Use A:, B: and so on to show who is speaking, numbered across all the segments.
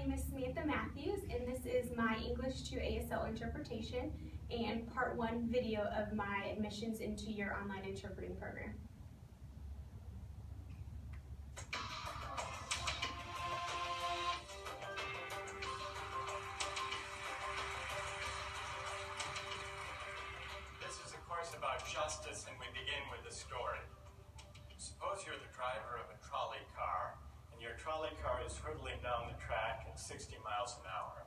A: name is Samantha Mathews, and this is my English to ASL interpretation and part 1 video of my admissions into your online interpreting program.
B: This is a course about justice, and we begin with a story. Suppose you're the driver of a trolley car, and your trolley car is hurtling down the track at 60 miles an hour.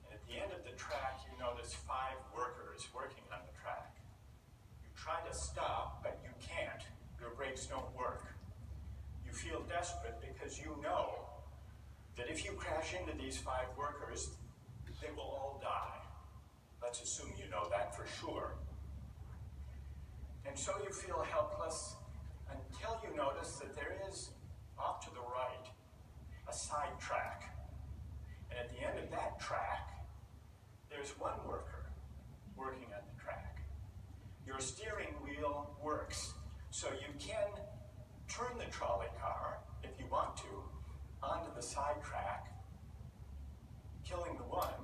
B: And at the end of the track, you notice 5 workers working on the track. You try to stop, but you can't. Your brakes don't work. You feel desperate because you know that if you crash into these 5 workers, they will all die. Let's assume you know that for sure. And so you feel helpless until you notice that there is, off to the right, a side track. And at the end of that track, there's one worker working on the track. Your steering wheel works, so you can turn the trolley car, if you want to, onto the side track, killing the one,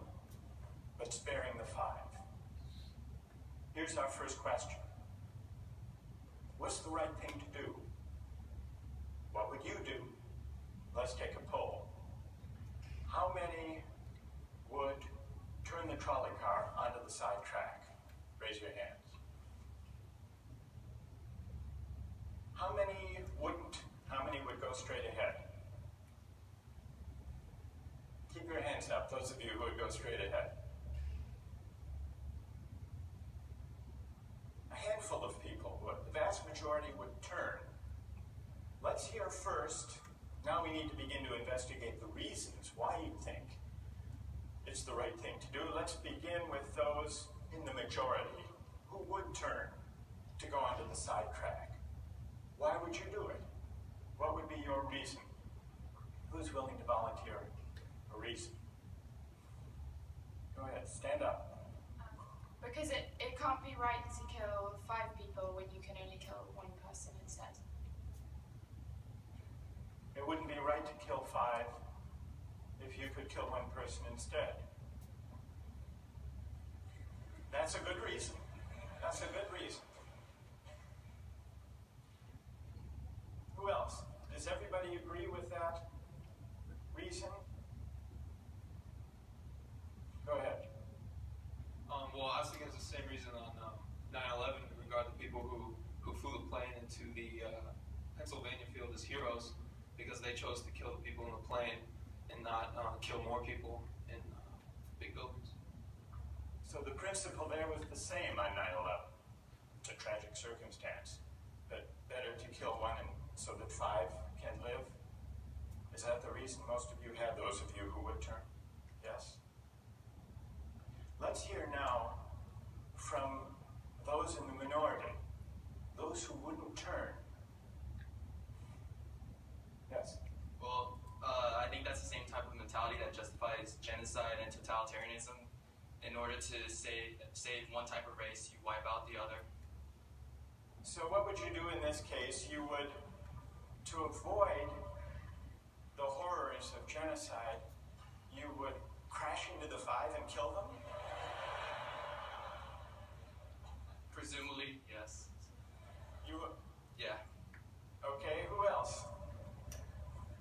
B: but sparing the 5. Here's our first question. What's the right thing to do? What would you do? Let's take a poll. How many would turn the trolley car onto the side track? Raise your hands. How many wouldn't? How many would go straight ahead? Keep your hands up, those of you who would go straight ahead. A handful of people would. The vast majority would turn. Let's hear first. Now we need to begin to investigate the reasons why you think it's the right thing to do. Let's begin with those in the majority who would turn to go onto the side track. Why would you do it? What would be your reason? Who's willing to volunteer a reason? Go ahead, stand up.
C: Because it can't be right to kill 5 people when you can only kill 1 person instead.
B: It wouldn't be right to kill 5 if you could kill 1 person instead. That's a good reason. That's a good reason. Who else? Does everybody agree with that reason? Go ahead.
D: Well, I think it's the same reason on 9/11 in regard to people who flew the plane into the Pennsylvania field as heroes because they chose to kill the people in the plane and not kill more people in big buildings.
B: So the principle there was the same on 9/11. It's a tragic circumstance, but better to kill 1 and so that 5 can live. Is that the reason most of you had, those of you who would turn? Yes? Let's hear now from those in the minority, those who wouldn't turn. Yes?
E: Well, I think that's the same type of mentality that justifies genocide and totalitarianism. In order to save one type of race, you wipe out the other.
B: So what would you do in this case? You would, to avoid the horrors of genocide, you would crash into the 5 and kill them?
E: Presumably, yes.
B: You?
E: Yeah.
B: Okay, who else?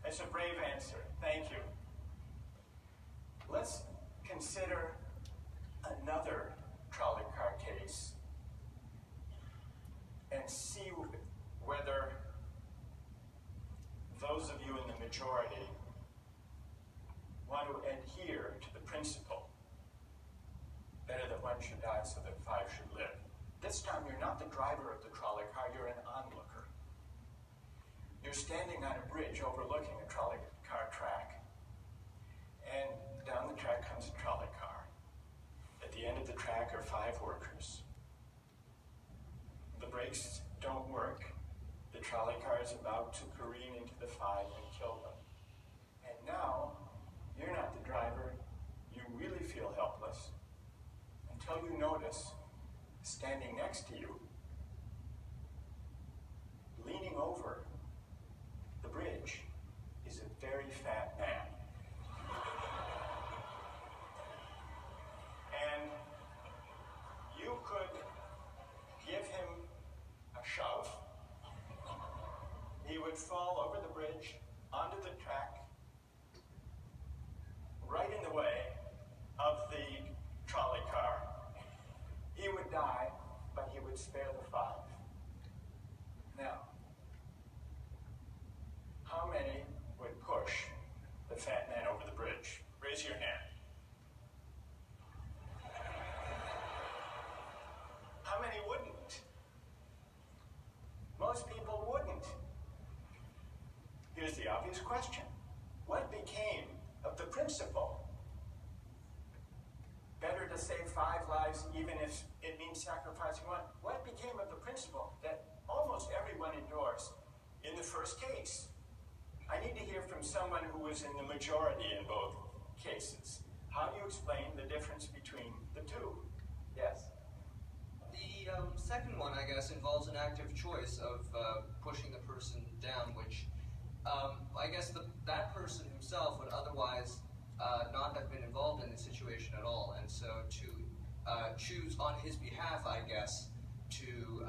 B: That's a brave answer. Thank you. Let's consider another trolley car case and see whether those of you in the majority want to adhere to the principle better that 1 should die so that 5 should live. This time you're not the driver of the trolley car, you're an onlooker. You're standing on a bridge overlooking a trolley car track, and down the track comes a trolley car. At the end of the track are 5 workers. The brakes don't work. The trolley car is about to careen into the 5 and kill them. And now, you're not the driver. You really feel helpless until you notice, standing next to you, leaning over the bridge, is a very fat man. would fall over the bridge, onto the track, right in the way of the trolley car. He would die, but he would spare the 5. Now, how many would push the fat man over the bridge? Raise your hand. How many wouldn't? Most people wouldn't. Here's the obvious question. What became of the principle? Better to save 5 lives even if it means sacrificing 1. What became of the principle that almost everyone endorsed in the first case? I need to hear from someone who was in the majority in both cases. How do you explain the difference between the two? Yes?
F: The second one, I guess, involves an active choice of pushing the person down, which I guess that person himself would otherwise not have been involved in the situation at all. And so to choose on his behalf, I guess, to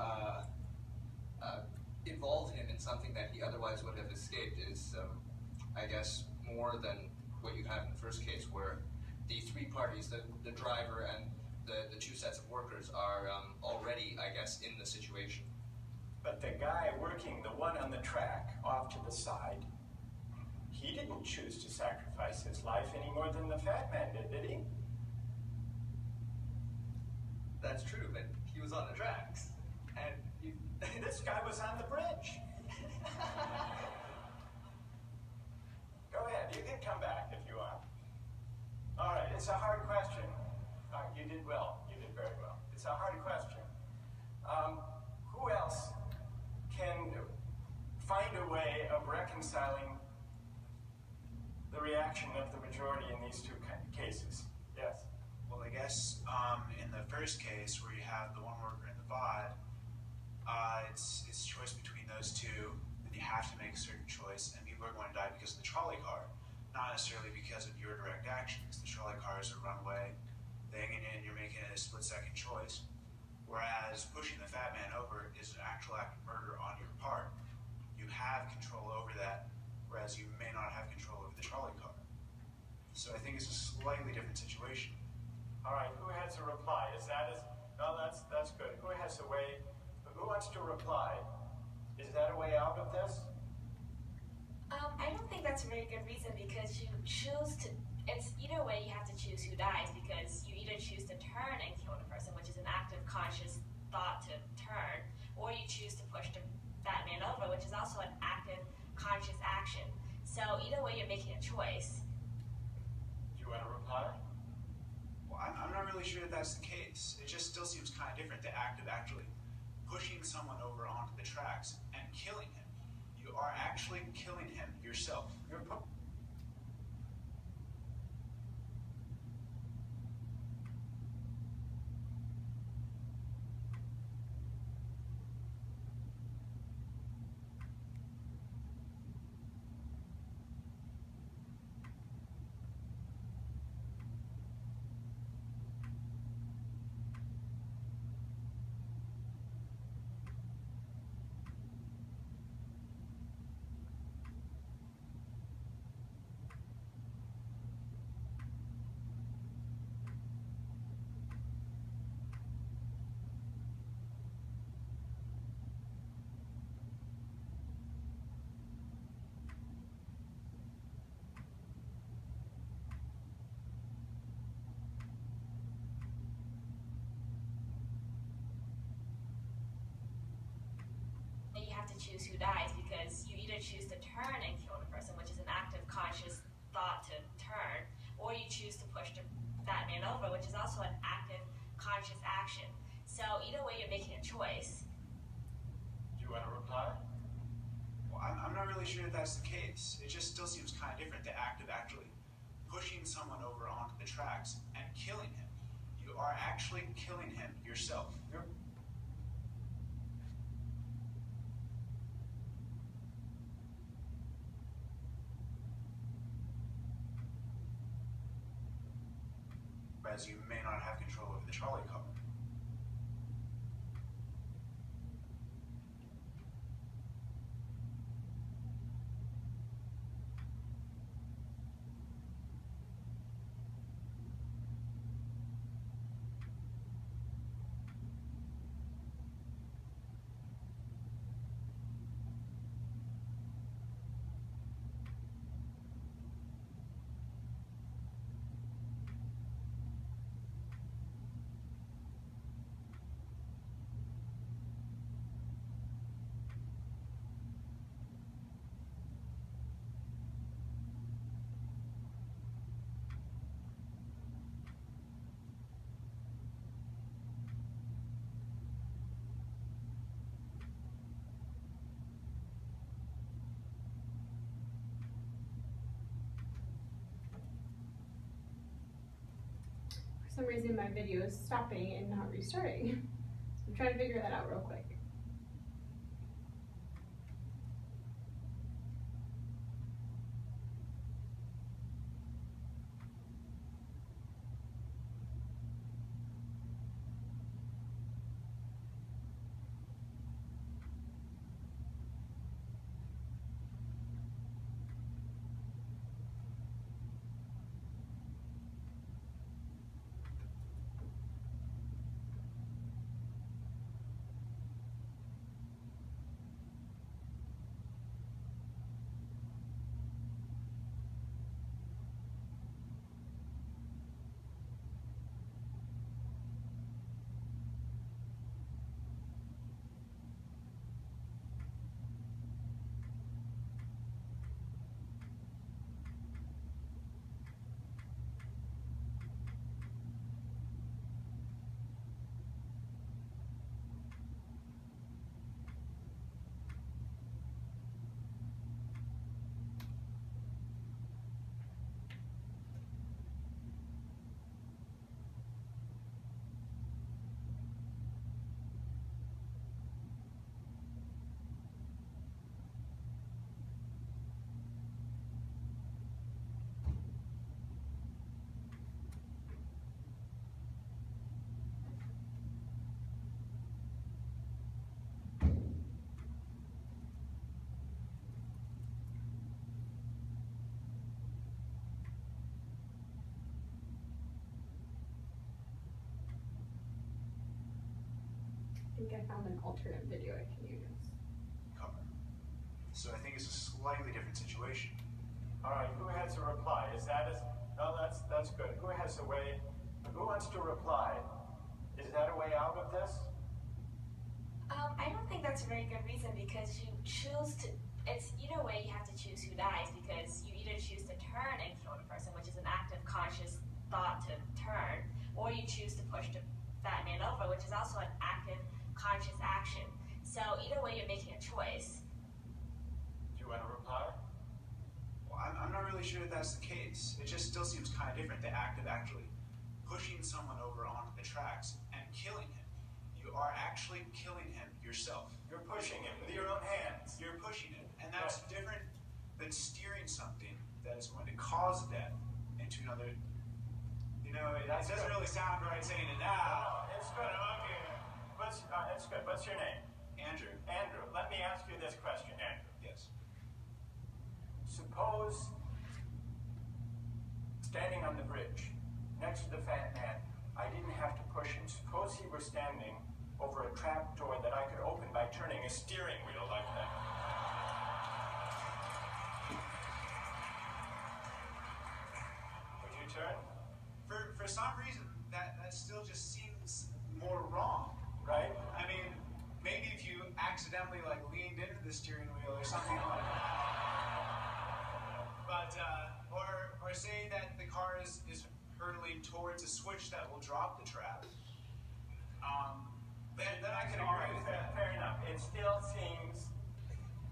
F: involve him in something that he otherwise would have escaped is, I guess, more than what you have in the first case, where the 3 parties, the driver and the 2 sets of workers, are already, I guess, in the situation.
B: But the guy working, the one on the track off to the side, he didn't choose to sacrifice his life any more than the fat man did he?
F: That's true, but he was on the tracks, and
B: this guy was on the bridge. Go ahead, you can come back if you want. All right, it's a hard question. You did well, you did very well. It's a hard question. Who else can find a way of reconciling the reaction of the majority in these 2 cases? Yes?
G: Well, I guess in the first case, where you have the 1 worker and the VOD, it's choice between those 2, then you have to make a certain choice, and people are going to die because of the trolley car, not necessarily because of your direct actions. The trolley car is a runaway thing, and you're making a split-second choice, whereas pushing the fat man over is an actual act of murder on your part. You have control over that, whereas you may not have control over the trolley car. So I think it's a slightly different situation.
B: All right, who has a reply? No, that's good. Who has a way, who wants to reply? Is that a way out of this?
H: I don't think that's a very good reason, because you choose to, it's either way you have to choose who dies, because you either choose to turn and kill the person, which is an active conscious thought to turn, or you choose to push the fat man over, which is also an active conscious action. So either way you're making a choice.
B: Do you want to reply?
G: Well, I'm not really sure that that's the case. It just still seems kind of different, the act of actually pushing someone over onto the tracks and killing him. You are actually killing him yourself.
H: You have to choose who dies, because you either choose to turn and kill the person, which is an active conscious thought to turn, or you choose to push the fat man over, which is also an active conscious action. So either way you're making a choice.
B: Do you want to reply?
G: Well, I'm not really sure that that's the case. It just still seems kind of different, the act of actually pushing someone over onto the tracks and killing him. You are actually killing him yourself. Whereas you may not have control over the trolley car.
A: some reason my video is stopping and not restarting. So I'm trying to figure that out real quick. I think I found an alternate video I can use.
G: Cover. So I think it's a slightly different situation.
B: All right, who has a reply? No, that's good. Who has a way? Who wants to reply? Is that a way out of this?
H: I don't think that's a very good reason because you choose to. It's either way you have to choose who dies because you either choose to turn and kill the person, which is an active conscious thought to turn, or you choose to push the fat man over, which is also an active conscious action. So either way, you're making a choice.
B: Do you want to reply?
G: Well, I'm not really sure that that's the case. It just still seems kind of different, the act of actually pushing someone over onto the tracks and killing him. You are actually killing him yourself.
B: You're pushing him with your own hands.
G: You're pushing him, and that's different than steering something that is going to cause death into another. You know, it doesn't really sound right saying it now.
B: No, it's good. Okay. It's good. What's your name?
G: Andrew.
B: Andrew, let me ask you this question, Andrew.
G: Yes.
B: Suppose standing on the bridge next to the fat man, I didn't have to push him. Suppose he were standing over a trap door that I could open by turning a steering wheel like that. Would you turn?
G: For some reason, that still just seems more wrong.
B: Right?
G: I mean, maybe if you accidentally leaned into the steering wheel or something like that. But or say that the car is hurtling towards a switch that will drop the trap. Then I can agree with that.
B: Fair enough. It still seems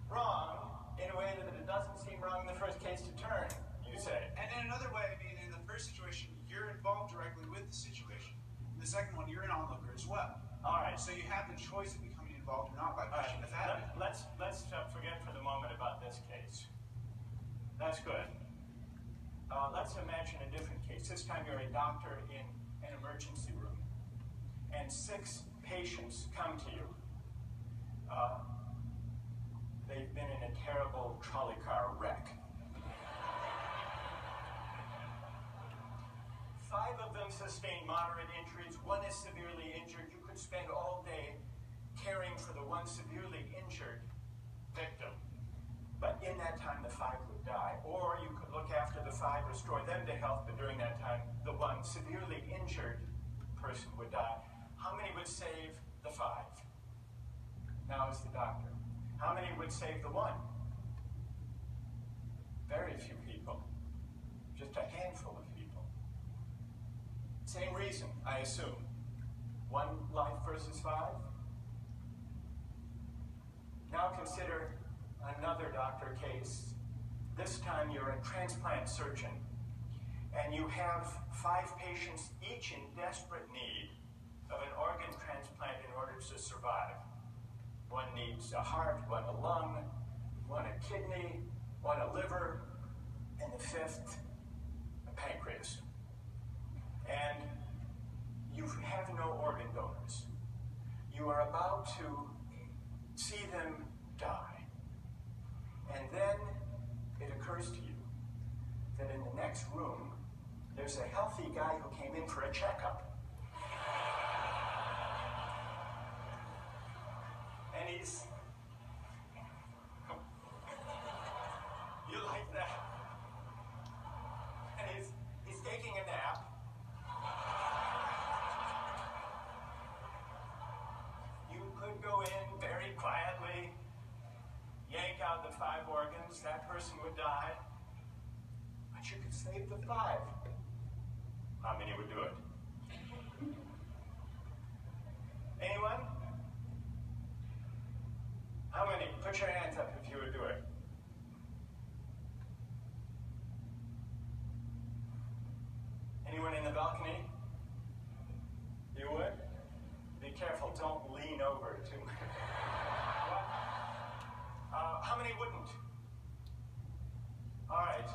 B: wrong in a way that it doesn't seem wrong in the first case to turn, you say.
G: And in another way, I mean, in the first situation, you're involved directly with the situation. In the second one, you're an onlooker as well.
B: All right.
G: So you have the choice of becoming involved or not by pushing the fat man.
B: Let's forget for the moment about this case. That's good. Let's imagine a different case. This time you're a doctor in an emergency room, and 6 patients come to you. They've been in a terrible trolley car wreck. 5 of them sustained moderate injuries. 1 is severely injured. You could spend all day caring for the 1 severely injured victim. But in that time, the 5 would die. Or you could look after the 5, restore them to health, but during that time, the 1 severely injured person would die. How many would save the 5? Now is the doctor. How many would save the 1? Very few people. Just a handful of people. Same reason, I assume. 1 life versus 5? Now consider another doctor case. This time you're a transplant surgeon, and you have 5 patients each in desperate need of an organ transplant in order to survive. One needs a heart, one a lung, one a kidney, one a liver, and the 5th, a pancreas. And you have no organ donors. You are about to see them die. And then it occurs to you that in the next room, there's a healthy guy who came in for a checkup. And he's... You like that? And he's taking a nap. You could go in very quietly, yank out the 5 organs, that person would die. But you could save the 5. How many would do it? Anyone? How many? Put your hands up if you would do it. Anyone in the balcony? You would? Be careful, don't lean over too much. How many wouldn't? All right,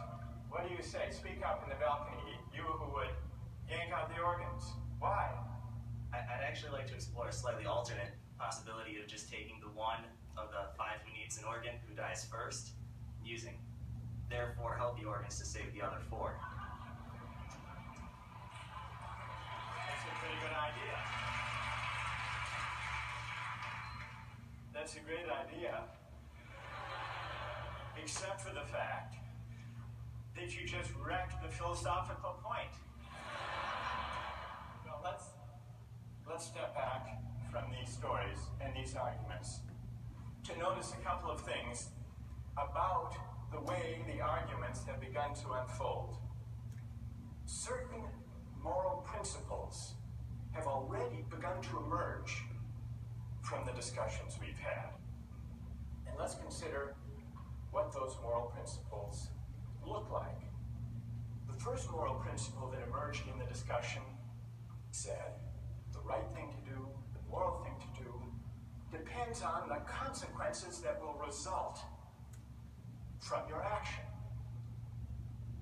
B: what do you say? Speak up in the balcony, you who would yank out the organs. Why?
I: I'd actually like to explore a slightly alternate possibility of just taking the one of the 5 who needs an organ who dies first, using therefore healthy organs to save the other 4.
B: That's a pretty good idea. That's a great idea. Except for the fact that you just wrecked the philosophical point. Well, let's step back from these stories and these arguments to notice a couple of things about the way the arguments have begun to unfold. Certain moral principles have already begun to emerge from the discussions we've had. And let's consider what those moral principles look like. The first moral principle that emerged in the discussion said the right thing to do, the moral thing to do, depends on the consequences that will result from your action.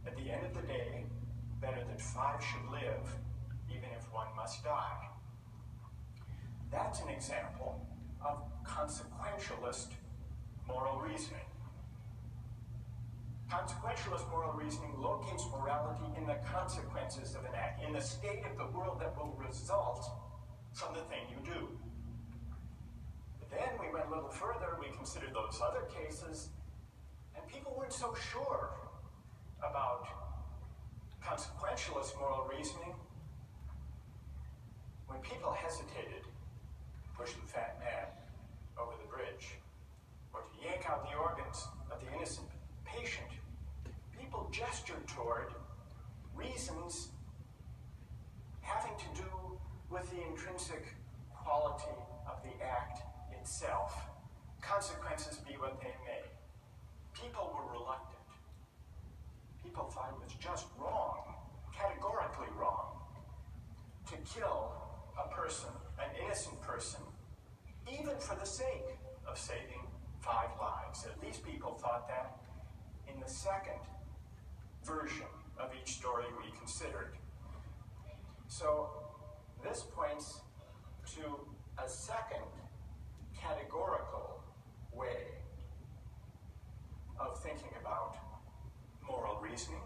B: At the end of the day, better that 5 should live, even if 1 must die. That's an example of consequentialist moral reasoning. Consequentialist moral reasoning locates morality in the consequences of an act, in the state of the world that will result from the thing you do. But then we went a little further, we considered those other cases, and people weren't so sure about consequentialist moral reasoning. When people hesitated to push the fat man over the bridge, or to yank out the organs of the innocent patient, people gestured toward reasons having to do with the intrinsic quality of the act itself. Consequences be what they may. People were reluctant. People thought it was just wrong, categorically wrong, to kill a person, an innocent person, even for the sake of saving 5 lives. At least people thought that in the second version of each story we considered. So this points to a second categorical way of thinking about moral reasoning.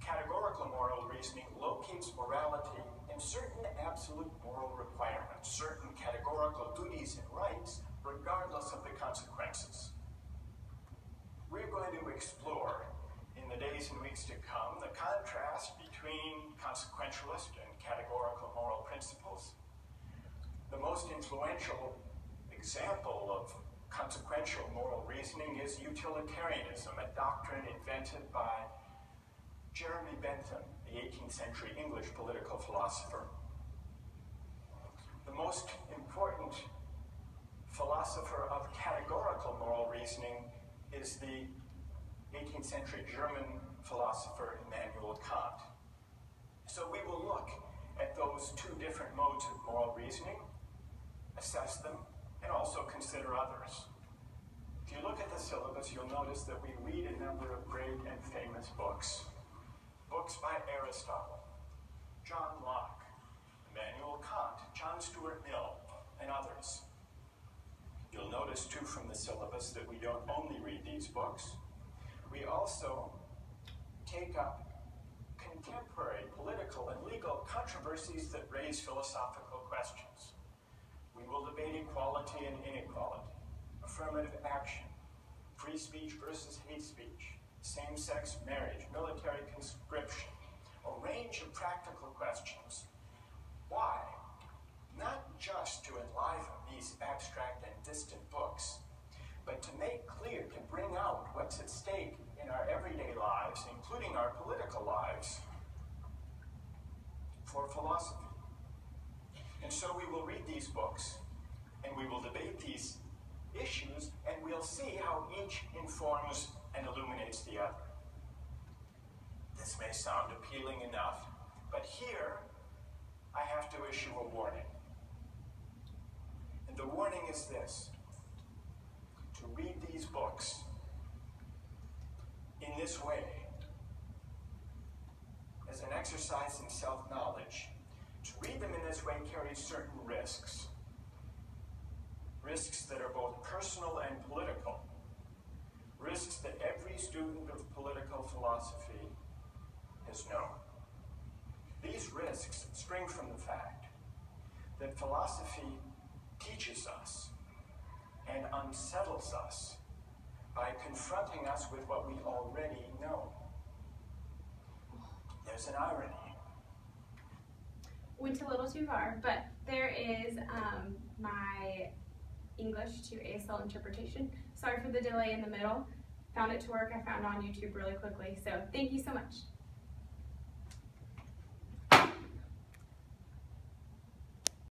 B: Categorical moral reasoning locates morality in certain absolute moral requirements, certain categorical duties and rights, regardless of the consequences. We're going to explore in the days and weeks to come the contrast between consequentialist and categorical moral principles. The most influential example of consequential moral reasoning is utilitarianism, a doctrine invented by Jeremy Bentham, the 18th century English political philosopher. The most important philosopher of categorical moral reasoning is the 18th century German philosopher Immanuel Kant. So we will look at those two different modes of moral reasoning, assess them, and also consider others. If you look at the syllabus, you'll notice that we read a number of great and famous books. Books by Aristotle, John Locke, Immanuel Kant, John Stuart Mill, and others. You'll notice too from the syllabus that we don't only read these books, we also take up contemporary political and legal controversies that raise philosophical questions. We will debate equality and inequality, affirmative action, free speech versus hate speech, same-sex marriage, military conscription, a range of practical questions. Why? Not just to enliven these abstract and distant books, but to make clear, to bring out what's at stake in our everyday lives, including our political lives, for philosophy. And so we will read these books, and we will debate these issues, and we'll see how each informs and illuminates the other. This may sound appealing enough, but here I have to issue a warning. And the warning is this: to read these books in this way, as an exercise in self-knowledge, to read them in this way carries certain risks. Risks that are both personal and political. Risks that every student of political philosophy has known. These risks spring from the fact that philosophy teaches us and unsettles us by confronting us with what we already know. There's an irony.
A: Went a little too far, but there is my English to ASL interpretation. Sorry for the delay in the middle. Found it to work. I found it on YouTube really quickly. So thank you so much.